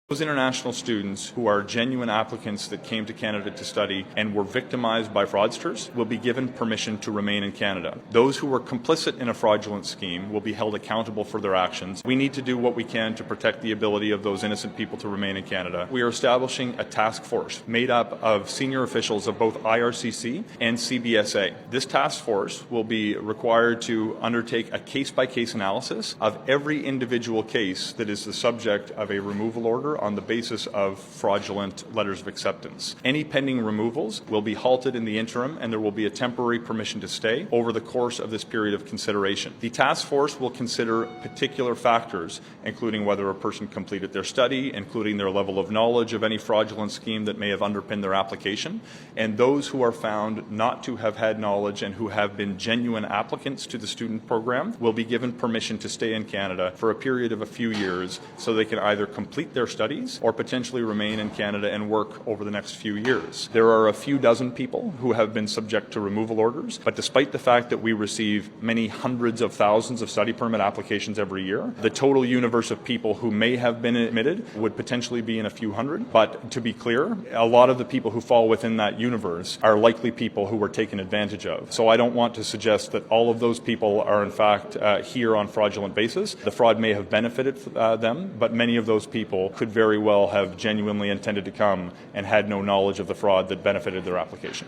Those international students who are genuine applicants that came to Canada to study and were victimized by fraudsters will be given permission to remain in Canada. Those who were complicit in a fraudulent scheme will be held accountable for their actions. We need to do what we can to protect the ability of those innocent people to remain in Canada. We are establishing a task force made up of senior officials of both IRCC and CBSA. This task force will be required to undertake a case-by-case analysis of every individual case that is the subject of a removal order on the basis of fraudulent letters of acceptance. Any pending removals will be halted in the interim, and there will be a temporary permission to stay over the course of this period of consideration. The task force will consider particular factors, including whether a person completed their study, including their level of knowledge of any fraudulent scheme that may have underpinned their application, and those who are found not to have had knowledge and who have been genuine applicants to the student program will be given permission to stay in Canada for a period of a few years so they can either complete their studies or potentially remain in Canada and work over the next few years. There are a few dozen people who have been subject to removal orders, but despite the fact that we receive many hundreds of thousands of study permit applications every year, the total universe of people who may have been admitted would potentially be in a few hundred. But to be clear, a lot of the people who fall within that universe are likely people who were taken advantage of. So I don't want to suggest that all of those people are in fact here on fraudulent basis. The fraud may have benefited them, but many of those people could very well have genuinely intended to come and had no knowledge of the fraud that benefited their application.